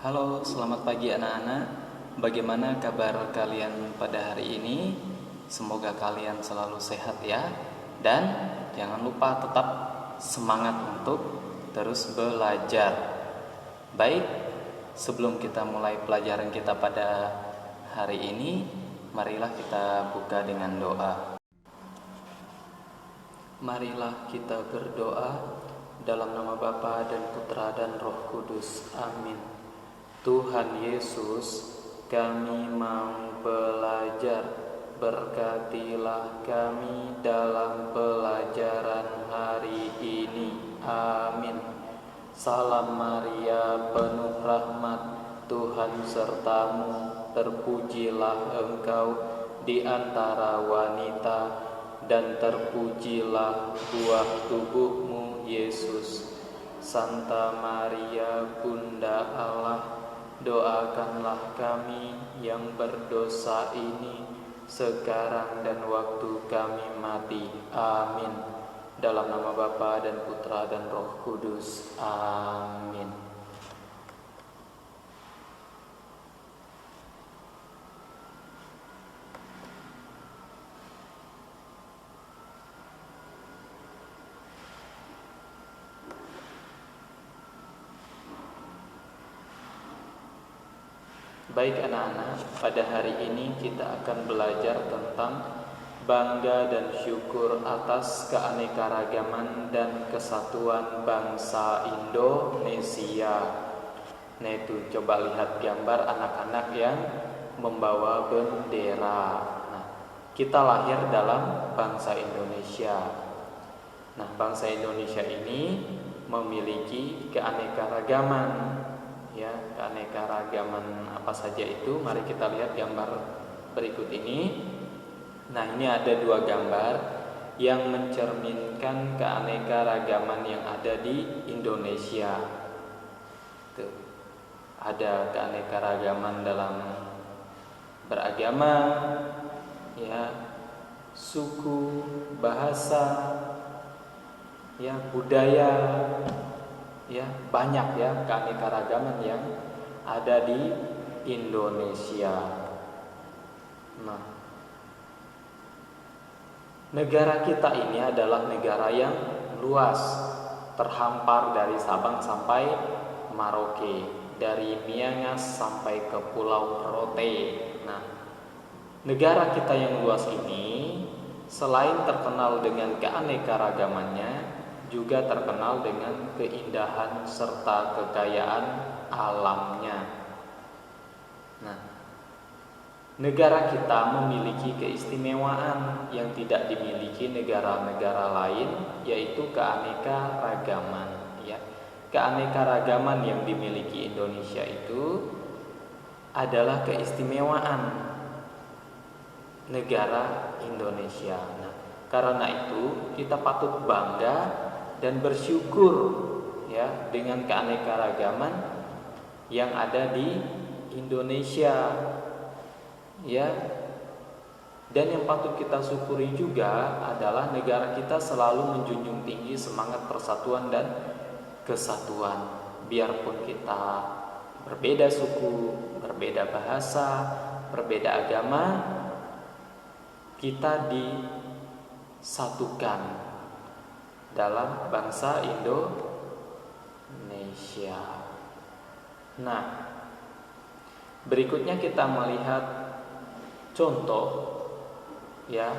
Halo, selamat pagi anak-anak. Bagaimana kabar kalian pada hari ini? Semoga kalian selalu sehat ya. Dan jangan lupa tetap semangat untuk terus belajar. Baik, sebelum kita mulai pelajaran kita pada hari ini, marilah kita buka dengan doa. Marilah kita berdoa dalam nama Bapa dan Putra dan Roh Kudus. Amin. Tuhan Yesus, kami mau belajar. Berkatilah kami dalam pelajaran hari ini. Amin. Salam Maria, penuh rahmat, Tuhan sertamu. Terpujilah engkau di antara wanita, dan terpujilah buah tubuhmu, Yesus. Santa Maria, Bunda Allah, doakanlah kami yang berdosa ini sekarang dan waktu kami mati. Amin. Dalam nama Bapa dan Putra dan Roh Kudus. Amin. Baik anak-anak, pada hari ini kita akan belajar tentang bangga dan syukur atas keanekaragaman dan kesatuan bangsa Indonesia. Nah itu, coba lihat gambar anak-anak yang membawa bendera. Nah, kita lahir dalam bangsa Indonesia. Nah, bangsa Indonesia ini memiliki keanekaragaman. Ya, keanekaragaman apa saja itu? Mari kita lihat gambar berikut ini. Nah, ini ada dua gambar yang mencerminkan keanekaragaman yang ada di Indonesia. Tuh. Ada keanekaragaman dalam beragama, ya, suku, bahasa, ya, budaya. Ya, banyak ya keanekaragaman yang ada di Indonesia. Nah, negara kita ini adalah negara yang luas, terhampar dari Sabang sampai Merauke, dari Miangas sampai ke Pulau Rote. Nah, negara kita yang luas ini selain terkenal dengan keanekaragamannya, juga terkenal dengan keindahan serta kekayaan alamnya. Nah, negara kita memiliki keistimewaan yang tidak dimiliki negara-negara lain, yaitu keanekaragaman. Ya, keanekaragaman yang dimiliki Indonesia itu adalah keistimewaan negara Indonesia. Nah, karena itu kita patut bangga dan bersyukur ya dengan keanekaragaman yang ada di Indonesia, ya. Dan yang patut kita syukuri juga adalah negara kita selalu menjunjung tinggi semangat persatuan dan kesatuan. Biarpun kita berbeda suku, berbeda bahasa, berbeda agama, kita disatukan dalam bangsa Indonesia. Nah, berikutnya kita melihat contoh ya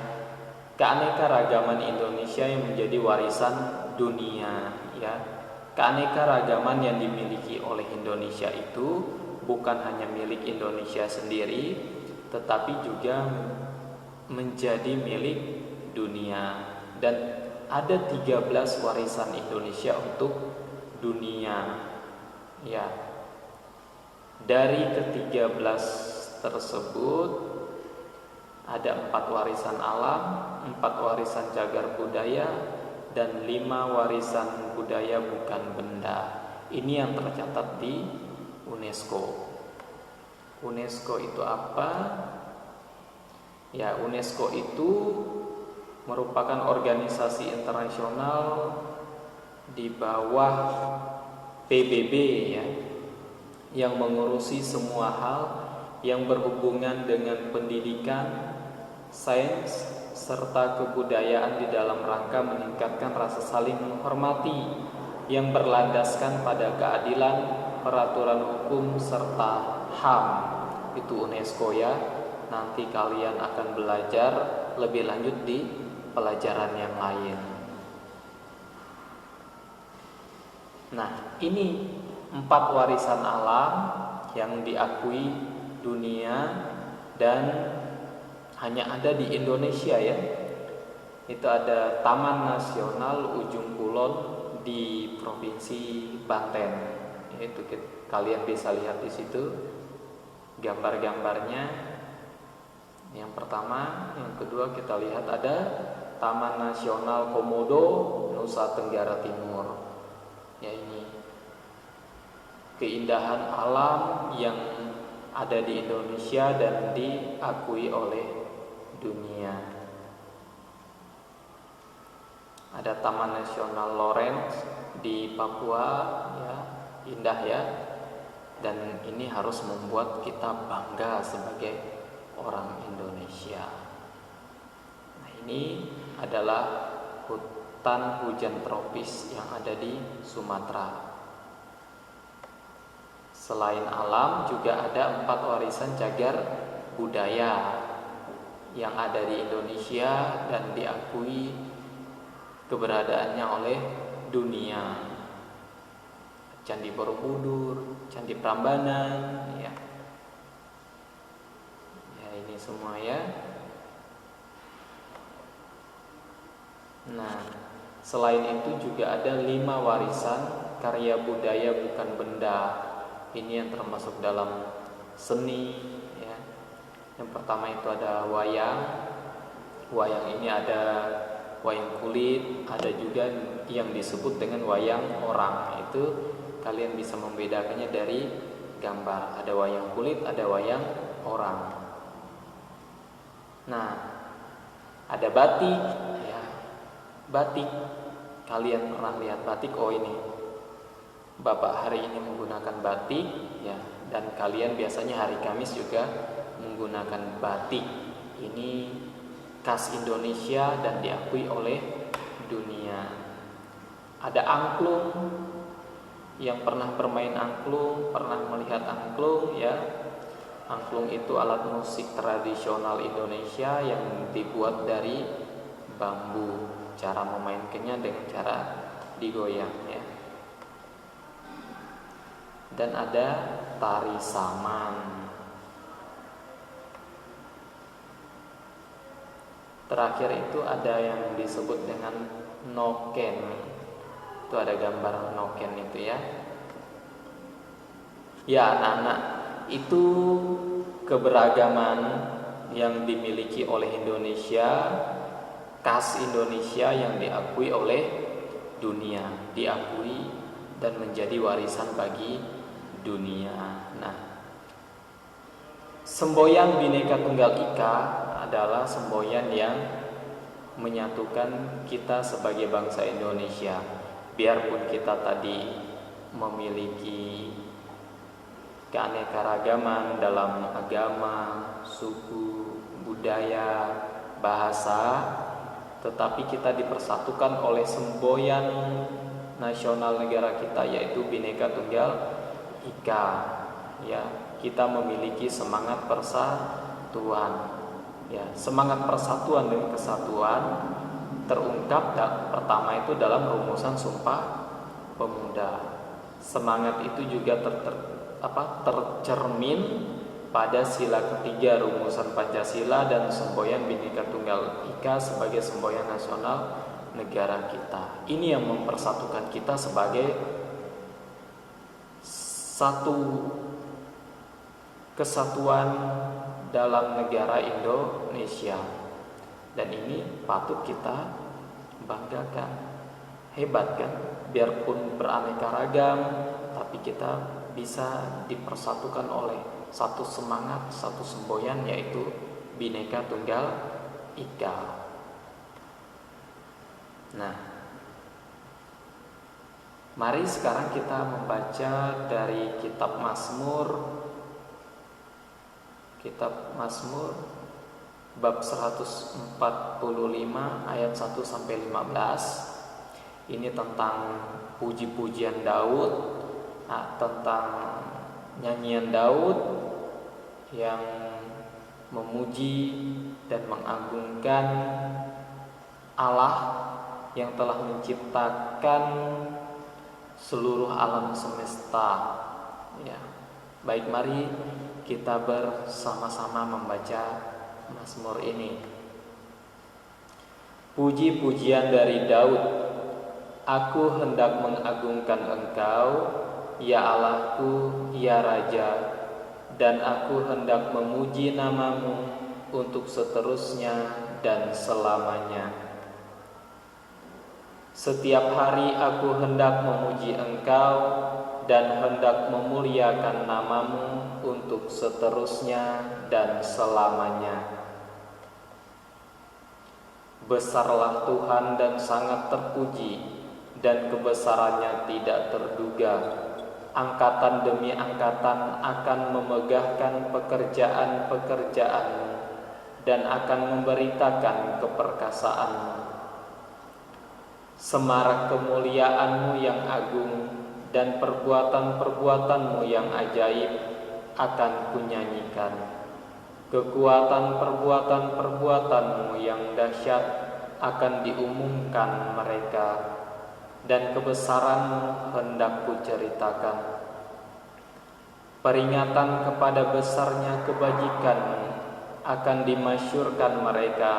keanekaragaman Indonesia yang menjadi warisan dunia. Ya, keanekaragaman yang dimiliki oleh Indonesia itu bukan hanya milik Indonesia sendiri, tetapi juga menjadi milik dunia. Dan ada 13 warisan Indonesia untuk dunia. Ya. Dari ke-13 tersebut ada 4 warisan alam, 4 warisan cagar budaya, dan 5 warisan budaya bukan benda. Ini yang tercatat di UNESCO. UNESCO itu apa? Ya, UNESCO itu merupakan organisasi internasional di bawah PBB ya. yang mengurusi semua hal yang berhubungan dengan pendidikan, sains, serta kebudayaan di dalam rangka meningkatkan rasa saling menghormati yang berlandaskan pada keadilan, peraturan hukum, serta HAM. Itu UNESCO ya. Nanti kalian akan belajar lebih lanjut di pelajaran yang lain. Nah, ini 4 warisan alam yang diakui dunia dan hanya ada di Indonesia ya. Itu ada Taman Nasional Ujung Kulon di Provinsi Banten. Itu kalian bisa lihat di situ gambar-gambarnya. Yang pertama, yang kedua kita lihat ada Taman Nasional Komodo Nusa Tenggara Timur. Ya, ini keindahan alam yang ada di Indonesia dan diakui oleh dunia. Ada Taman Nasional Lawrence di Papua ya, indah ya. Dan ini harus membuat kita bangga sebagai orang Indonesia. Nah, ini adalah hutan hujan tropis yang ada di Sumatera. Selain alam juga ada 4 warisan cagar budaya yang ada di Indonesia dan diakui keberadaannya oleh dunia. Candi Borobudur, Candi Prambanan ya. Ini semua ya. Nah, selain itu juga ada 5 warisan karya budaya bukan benda. Ini yang termasuk dalam seni ya. Yang pertama itu ada wayang. Wayang ini ada wayang kulit, ada juga yang disebut dengan wayang orang. Itu kalian bisa membedakannya dari gambar. Ada wayang kulit, ada wayang orang. Nah, ada batik ya. Batik, kalian pernah lihat batik? Oh, ini Bapak hari ini menggunakan batik ya. Dan kalian biasanya hari Kamis juga menggunakan batik. Ini khas Indonesia dan diakui oleh dunia. Ada angklung. Yang pernah bermain angklung, pernah melihat angklung ya. Angklung itu alat musik tradisional Indonesia yang dibuat dari bambu. Cara memainkannya dengan cara digoyang ya. Dan ada tari saman. Terakhir itu ada yang disebut dengan noken. Itu ada gambar noken itu ya. Ya anak-anak, itu keberagaman yang dimiliki oleh Indonesia, khas Indonesia yang diakui oleh dunia, diakui dan menjadi warisan bagi dunia. Nah, semboyan Bhinneka Tunggal Ika adalah semboyan yang menyatukan kita sebagai bangsa Indonesia. Biarpun kita tadi memiliki keanekaragaman dalam agama, suku, budaya, bahasa, tetapi kita dipersatukan oleh semboyan nasional negara kita, yaitu Bhinneka Tunggal Ika ya. Kita memiliki semangat persatuan ya. Semangat persatuan dan kesatuan terungkap pertama itu dalam rumusan Sumpah Pemuda. Semangat itu juga tercermin pada sila ketiga rumusan Pancasila dan semboyan Bhinneka Tunggal Ika sebagai semboyan nasional negara kita. Ini yang mempersatukan kita sebagai satu kesatuan dalam negara Indonesia. Dan ini patut kita banggakan. Hebat kan? Biarpun beraneka ragam, tapi kita bisa dipersatukan oleh satu semangat, satu semboyan, yaitu Bhinneka Tunggal Ika. Nah, Mari sekarang kita membaca dari kitab Mazmur, bab 145 ayat 1 sampai 15. Ini tentang puji-pujian Daud, tentang nyanyian Daud yang memuji dan mengagungkan Allah yang telah menciptakan seluruh alam semesta. Ya. Baik, mari kita bersama-sama membaca Mazmur ini. Puji-pujian dari Daud. Aku hendak mengagungkan Engkau, ya Allahku, ya Raja, dan aku hendak memuji nama-Mu untuk seterusnya dan selamanya. Setiap hari aku hendak memuji Engkau dan hendak memuliakan nama-Mu untuk seterusnya dan selamanya. Besarlah Tuhan dan sangat terpuji, dan kebesarannya tidak terduga. Angkatan demi angkatan akan memegahkan pekerjaan-pekerjaan-Mu dan akan memberitakan keperkasaan-Mu. Semarak kemuliaan-Mu yang agung dan perbuatan-perbuatan-Mu yang ajaib akan kunyanyikan. Kekuatan perbuatan-perbuatan-Mu yang dahsyat akan diumumkan mereka, dan kebesaran-Mu hendak kuceritakan. Peringatan kepada besarnya kebajikan-Mu akan dimasyurkan mereka,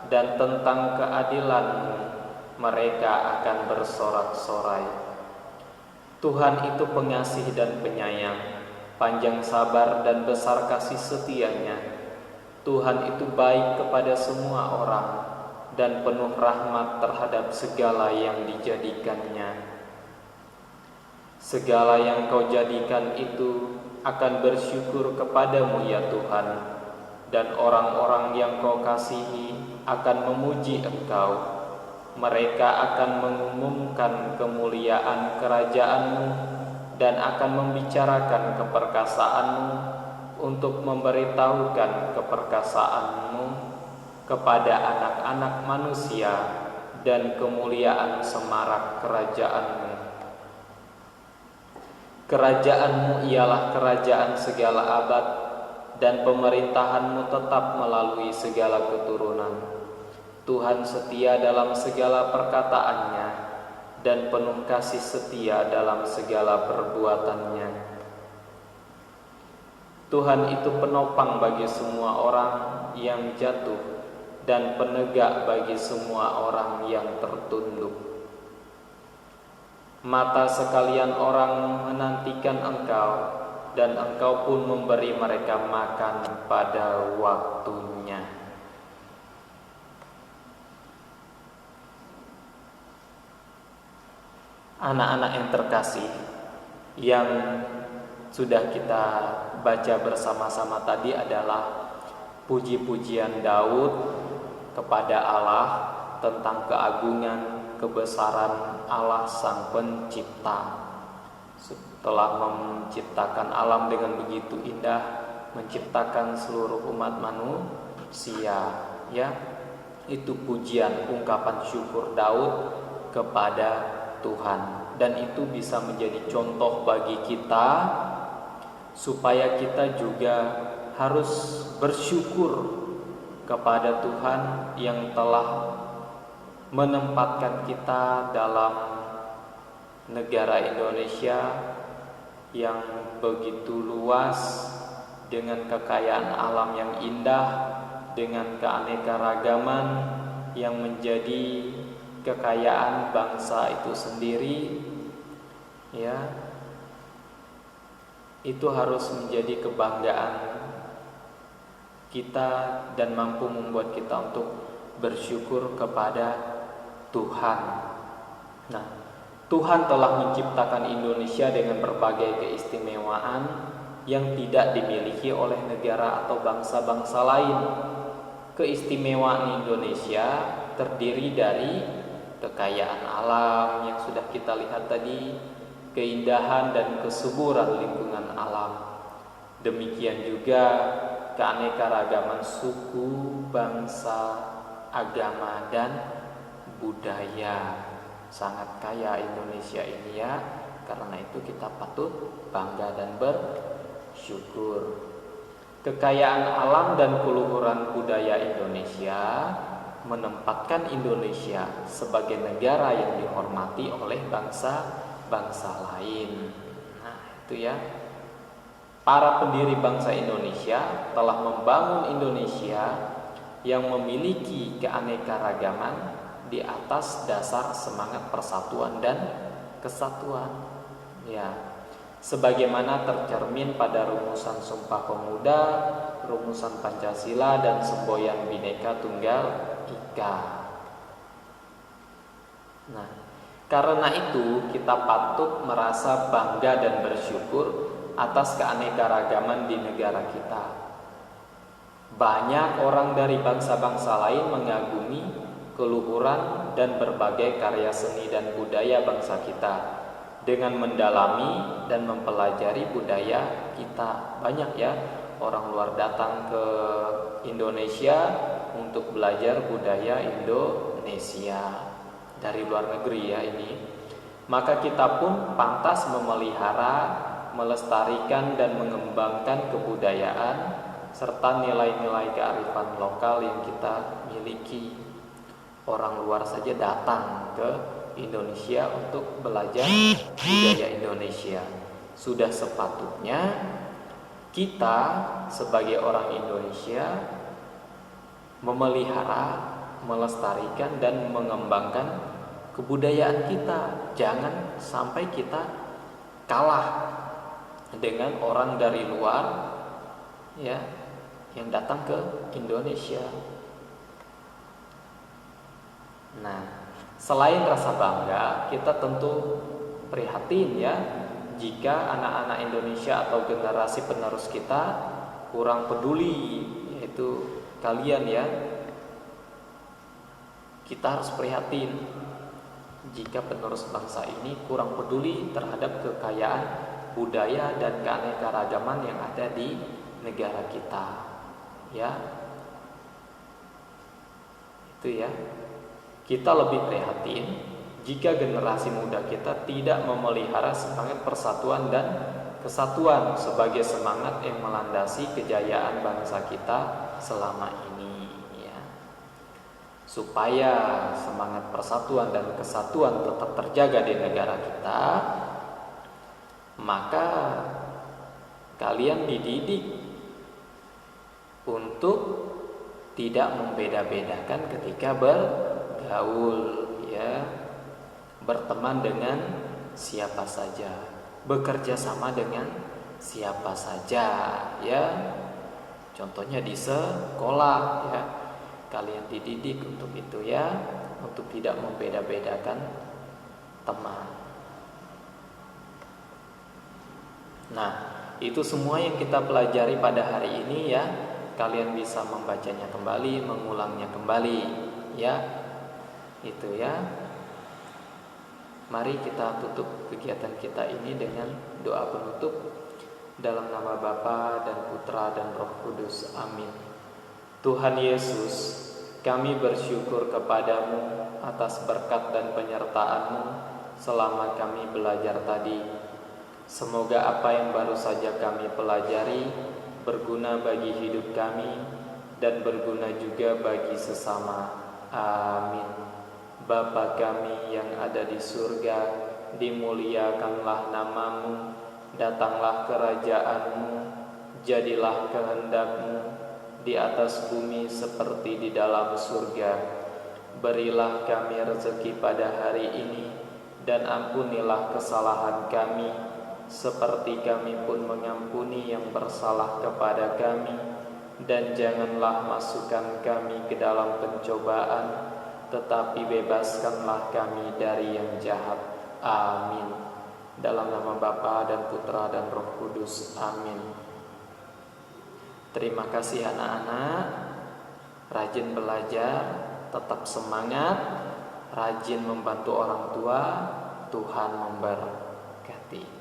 dan tentang keadilan-Mu mereka akan bersorak-sorai. Tuhan itu pengasih dan penyayang, panjang sabar dan besar kasih setianya. Tuhan itu baik kepada semua orang dan penuh rahmat terhadap segala yang dijadikannya. Segala yang Kau jadikan itu akan bersyukur kepadamu ya Tuhan, dan orang-orang yang Kau kasihi akan memuji Engkau. Mereka akan mengumumkan kemuliaan kerajaan-Mu dan akan membicarakan keperkasaan-Mu untuk memberitahukan keperkasaan-Mu kepada anak-anak manusia dan kemuliaan semarak kerajaan-Mu. Kerajaan-Mu ialah kerajaan segala abad, dan pemerintahan-Mu tetap melalui segala keturunan. Tuhan setia dalam segala perkataannya dan penuh kasih setia dalam segala perbuatannya. Tuhan itu penopang bagi semua orang yang jatuh dan penegak bagi semua orang yang tertunduk. Mata sekalian orang menantikan Engkau, dan Engkau pun memberi mereka makan pada waktunya. Anak-anak yang terkasih, yang sudah kita baca bersama-sama tadi adalah puji-pujian Daud kepada Allah tentang keagungan, kebesaran Allah Sang Pencipta. Setelah menciptakan alam dengan begitu indah, menciptakan seluruh umat manusia, ya, itu pujian, ungkapan syukur Daud kepada Tuhan, dan itu bisa menjadi contoh bagi kita supaya kita juga harus bersyukur kepada Tuhan yang telah menempatkan kita dalam negara Indonesia yang begitu luas, dengan kekayaan alam yang indah, dengan keanekaragaman yang menjadi kekayaan bangsa itu sendiri, ya, itu harus menjadi kebanggaan kita dan mampu membuat kita untuk bersyukur kepada Tuhan. Nah, Tuhan telah menciptakan Indonesia dengan berbagai keistimewaan yang tidak dimiliki oleh negara atau bangsa-bangsa lain. Keistimewaan Indonesia terdiri dari kekayaan alam yang sudah kita lihat tadi, keindahan dan kesuburan lingkungan alam. Demikian juga keanekaragaman suku, bangsa, agama, dan budaya. Sangat kaya Indonesia ini ya. Karena itu kita patut bangga dan bersyukur. Kekayaan alam dan keluhuran budaya Indonesia menempatkan Indonesia sebagai negara yang dihormati oleh bangsa-bangsa lain. Nah, itu ya. Para pendiri bangsa Indonesia telah membangun Indonesia yang memiliki keanekaragaman di atas dasar semangat persatuan dan kesatuan. Ya, sebagaimana tercermin pada rumusan Sumpah Pemuda, rumusan Pancasila, dan semboyan Bhinneka Tunggal Ika. Nah, karena itu kita patut merasa bangga dan bersyukur atas keanekaragaman di negara kita. Banyak orang dari bangsa-bangsa lain mengagumi keluhuran dan berbagai karya seni dan budaya bangsa kita. Dengan mendalami dan mempelajari budaya kita, banyak ya orang luar datang ke Indonesia untuk belajar budaya Indonesia dari luar negeri ya ini. Maka kita pun pantas memelihara, melestarikan dan mengembangkan kebudayaan serta nilai-nilai kearifan lokal yang kita miliki. Orang luar saja datang ke Indonesia untuk belajar budaya Indonesia. Sudah sepatutnya kita sebagai orang Indonesia memelihara, melestarikan dan mengembangkan kebudayaan kita. Jangan sampai kita kalah dengan orang dari luar ya yang datang ke Indonesia. Nah, selain rasa bangga, kita tentu prihatin ya jika anak-anak Indonesia atau generasi penerus kita kurang peduli, yaitu kalian ya. Kita harus prihatin jika penerus bangsa ini kurang peduli terhadap kekayaan budaya dan keanekaragaman yang ada di negara kita ya. Itu ya. Kita lebih prihatin jika generasi muda kita tidak memelihara semangat persatuan dan kesatuan sebagai semangat yang melandasi kejayaan bangsa kita selama ini ya. Supaya semangat persatuan dan kesatuan tetap terjaga di negara kita, maka kalian dididik untuk tidak membeda-bedakan ketika bergaul ya, berteman dengan siapa saja, bekerja sama dengan siapa saja ya. Contohnya di sekolah ya, kalian dididik untuk itu ya, untuk tidak membeda-bedakan teman. Nah, itu semua yang kita pelajari pada hari ini ya. Kalian bisa membacanya kembali, mengulangnya kembali ya. Itu ya. Mari kita tutup kegiatan kita ini dengan doa penutup. Dalam nama Bapa dan Putra dan Roh Kudus. Amin. Tuhan Yesus, kami bersyukur kepadamu atas berkat dan penyertaan-Mu selama kami belajar tadi. Semoga apa yang baru saja kami pelajari berguna bagi hidup kami dan berguna juga bagi sesama. Amin. Bapa kami yang ada di surga, dimuliakanlah nama-Mu, datanglah kerajaan-Mu, jadilah kehendak-Mu di atas bumi seperti di dalam surga. Berilah kami rezeki pada hari ini, dan ampunilah kesalahan kami seperti kami pun mengampuni yang bersalah kepada kami, dan janganlah masukkan kami ke dalam pencobaan, tetapi bebaskanlah kami dari yang jahat. Amin. Dalam nama Bapa dan Putra dan Roh Kudus. Amin. Terima kasih anak-anak, rajin belajar, tetap semangat, rajin membantu orang tua, Tuhan memberkati.